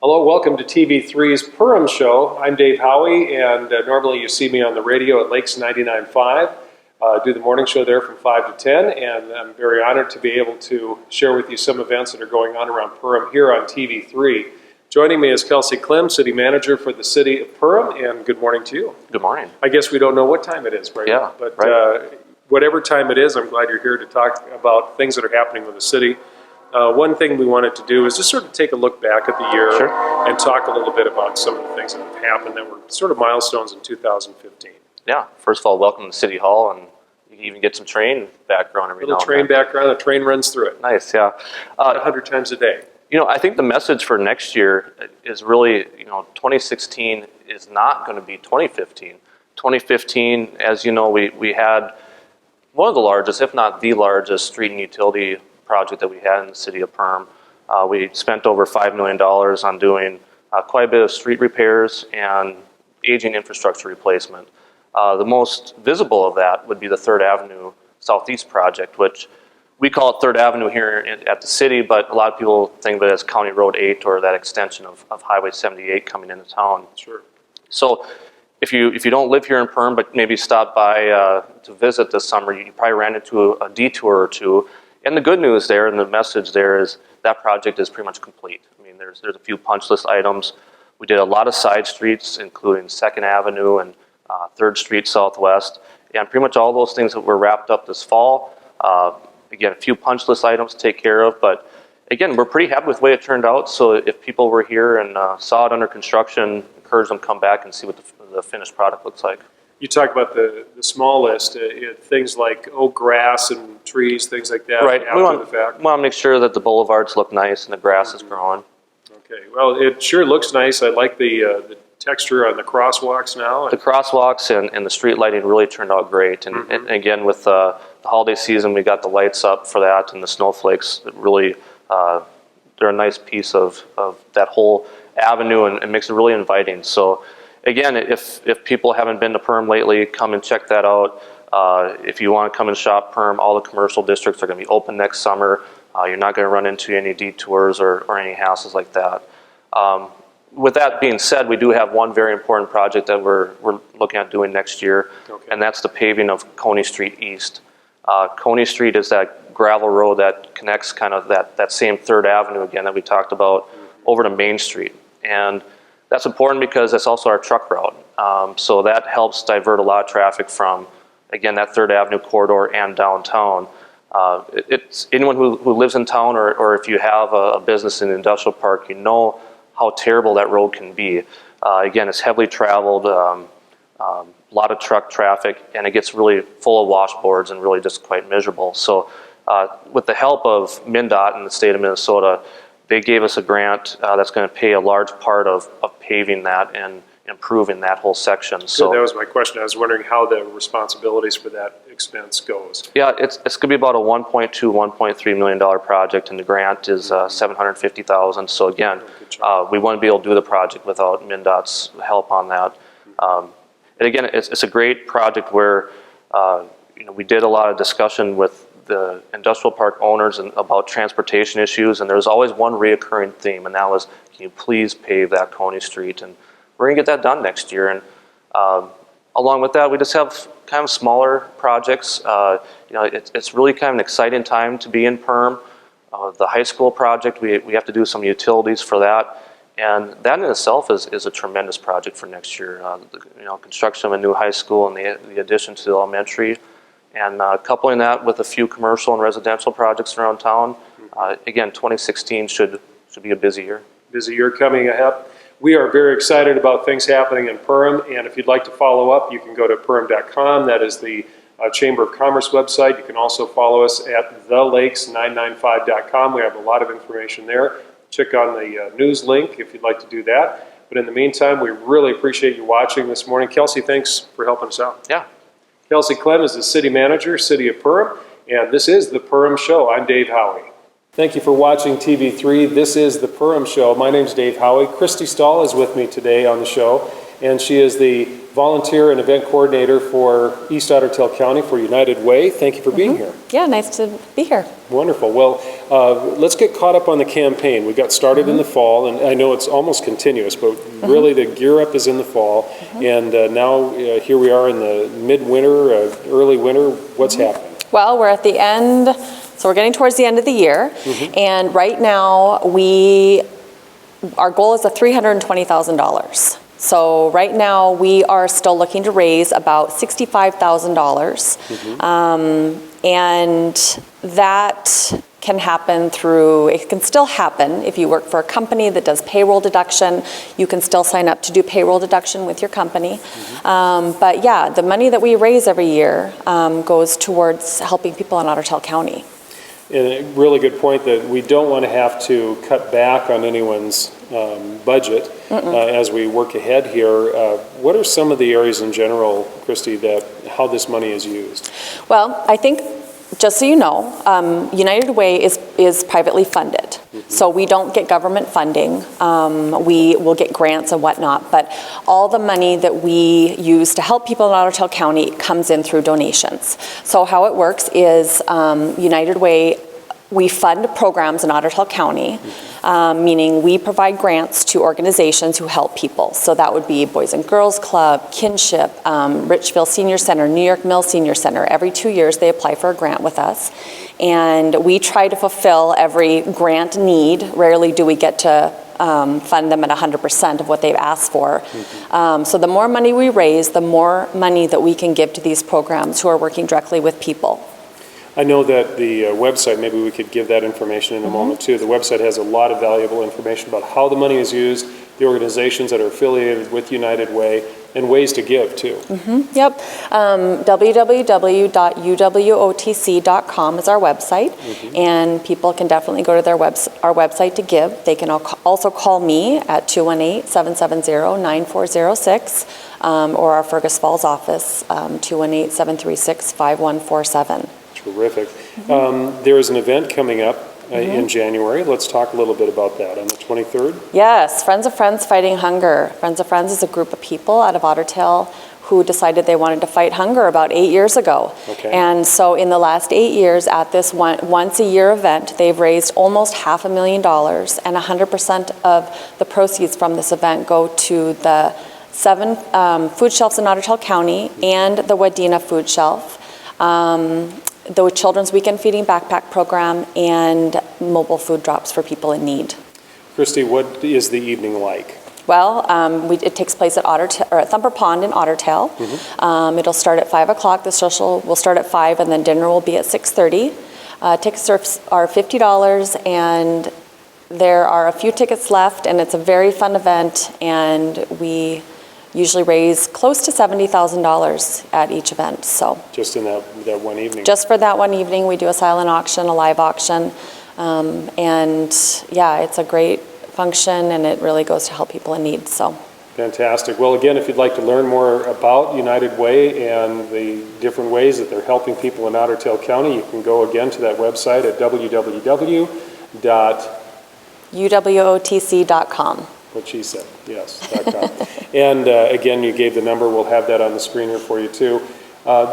Hello, welcome to TV3's Perham Show. I'm Dave Howie, and normally you see me on the radio at Lakes 99.5. Do the morning show there from 5 to 10, and I'm very honored to be able to share with you some events that are going on around Perham here on TV3. Joining me is Kelsey Clem, City Manager for the City of Perham, and good morning to you. Good morning. I guess we don't know what time it is right now, but right. Whatever time it is, I'm glad you're here to talk about things that are happening with the city. One thing we wanted to do is just sort of take a look back at the year and talk a little bit about some of the things that have happened that were sort of milestones in 2015. Yeah, first of all, welcome to City Hall, and you can even get some train background every now and then. Little train background, the train runs through it. Nice, yeah. 100 times a day. You know, I think the message for next year is really, 2016 is not going to be 2015. 2015, as you know, we had one of the largest, if not the largest, street and utility project that we had in the city of Perham. We spent over $5 million on doing quite a bit of street repairs and aging infrastructure replacement. The most visible of that would be the 3rd Avenue Southeast project, which we call it 3rd Avenue here at the city, but a lot of people think of it as County Road 8 or that extension of Highway 78 coming into town. Sure. So if you don't live here in Perham, but maybe stop by to visit this summer, you probably ran into a detour or two. And the good news there and the message there is that project is pretty much complete. I mean, there's a few punch list items. We did a lot of side streets, including 2nd Avenue and 3rd Street Southwest. And pretty much all those things that were wrapped up this fall. Again, a few punch list items to take care of. But again, we're pretty happy with the way it turned out. So if people were here and saw it under construction, encourage them to come back and see what the finished product looks like. You talk about the small list, things like grass and trees, things like that. Right. After the fact. We want to make sure that the boulevards look nice and the grass is growing. Okay. Well, it sure looks nice. I like the texture on the crosswalks now. The crosswalks and the street lighting really turned out great. And, and again, with the holiday season, we got the lights up for that, and the snowflakes really they're a nice piece of that whole avenue and makes it really inviting. So. Again, if people haven't been to Perham lately, come and check that out. If you want to come and shop Perham, all the commercial districts are going to be open next summer. You're not going to run into any detours or any hassles like that. With that being said, we do have one very important project that we're looking at doing next year, and that's the paving of Coney Street East. Coney Street is that gravel road that connects kind of that same 3rd Avenue again that we talked about over to Main Street. And that's important because it's also our truck route. So that helps divert a lot of traffic from, again, that 3rd Avenue corridor and downtown. It's anyone who lives in town or if you have a business in the industrial park, you know how terrible that road can be. Again, it's heavily traveled, a lot of truck traffic, and it gets really full of washboards and really just quite miserable. So with the help of MnDOT and the state of Minnesota, they gave us a grant that's going to pay a large part of paving that and improving that whole section. So that was my question. I was wondering how the responsibilities for that expense goes. Yeah, it's going to be about a $1.2, $1.3 million project, and the grant is $750,000. So again, we wouldn't be able to do the project without MnDOT's help on that. And again, it's a great project where we did a lot of discussion with the industrial park owners and about transportation issues, and there's always one reoccurring theme, and that was, can you please pave that Coney Street? And we're going to get that done next year. And along with that, we just have kind of smaller projects. It's really kind of an exciting time to be in Perham. The high school project, we have to do some utilities for that, and that in itself is a tremendous project for next year. Construction of a new high school and the addition to the elementary. And coupling that with a few commercial and residential projects around town, again, 2016 should be a busy year. Busy year coming ahead. We are very excited about things happening in Perham, and if you'd like to follow up, you can go to perham.com. That is the Chamber of Commerce website. You can also follow us at thelakes995.com. We have a lot of information there. Check on the news link if you'd like to do that. But in the meantime, we really appreciate you watching this morning. Kelsey, thanks for helping us out. Yeah. Kelsey Clem is the City Manager, City of Perham, and this is the Perham Show. I'm Dave Howie. Thank you for watching TV3. This is the Perham Show. My name's Dave Howie. Christy Stahl is with me today on the show. and she is the volunteer and event coordinator for East Otter Tail County for United Way. Thank you for being here. Yeah, nice to be here. Wonderful. Well, let's get caught up on the campaign. We got started in the fall, and I know it's almost continuous, but really the gear up is in the fall, and now here we are in the midwinter, early winter. What's happening? Well, we're at the end, so we're getting towards the end of the year, and right now our goal is $320,000. So right now we are still looking to raise about $65,000, and that can happen it can still happen if you work for a company that does payroll deduction. You can still sign up to do payroll deduction with your company. But yeah, the money that we raise every year goes towards helping people in Otter Tail County. And a really good point that we don't want to have to cut back on anyone's budget as we work ahead here. What are some of the areas in general, Christy, how this money is used? Well, I think, just so you know, United Way is privately funded. So we don't get government funding. We will get grants and whatnot, but all the money that we use to help people in Otter Tail County comes in through donations. So how it works is United Way, we fund programs in Otter Tail County, meaning we provide grants to organizations who help people. So that would be Boys and Girls Club, Kinship, Richville Senior Center, New York Mill Senior Center. Every 2 years they apply for a grant with us. And we try to fulfill every grant need. Rarely do we get to fund them at 100% of what they've asked for. So the more money we raise, the more money that we can give to these programs who are working directly with people. I know that the website, maybe we could give that information in a moment too. The website has a lot of valuable information about how the money is used, the organizations that are affiliated with United Way, and ways to give too. Yep. www.uwotc.com is our website, and people can definitely go to our website to give. They can also call me at 218-770-9406 or our Fergus Falls office, 218-736-5147. Terrific. There is an event coming up in January. Let's talk a little bit about that on the 23rd. Yes, Friends of Friends Fighting Hunger. Friends of Friends is a group of people out of Otter Tail who decided they wanted to fight hunger about 8 years ago. Okay. And so in the last 8 years at this once-a-year event, they've raised almost $500,000, and 100% of the proceeds from this event go to the 7 food shelves in Otter Tail County and the Wadena food shelf, the Children's Weekend Feeding Backpack Program, and mobile food drops for people in need. Christy, what is the evening like? Well, it takes place at Thumper Pond in Otter Tail. It'll start at 5 o'clock. The social will start at 5, and then dinner will be at 6:30. Tickets are $50, and there are a few tickets left, and it's a very fun event, and we usually raise close to $70,000 at each event. So just in that one evening? Just for that one evening, we do a silent auction, a live auction, and yeah, it's a great function, and it really goes to help people in need. So fantastic. Well, again, if you'd like to learn more about United Way and the different ways that they're helping people in Otter Tail County, you can go again to that website at www.uwotc.com. What she said, yes, .com. And again, you gave the number. We'll have that on the screener for you too.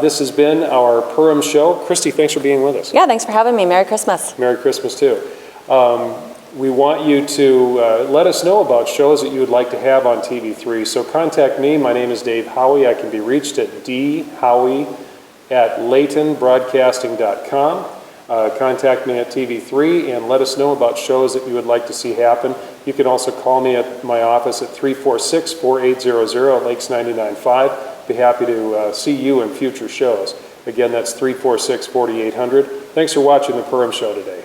This has been our Perham Show. Christy, thanks for being with us. Yeah, thanks for having me. Merry Christmas. Merry Christmas too. We want you to let us know about shows that you would like to have on TV3. So contact me. My name is Dave Howie. I can be reached at dhowie@laytonbroadcasting.com. Contact me at TV3 and let us know about shows that you would like to see happen. You can also call me at my office at 346-4800 at Lakes 99.5. Be happy to see you in future shows. Again, that's 346-4800. Thanks for watching the Perham Show today.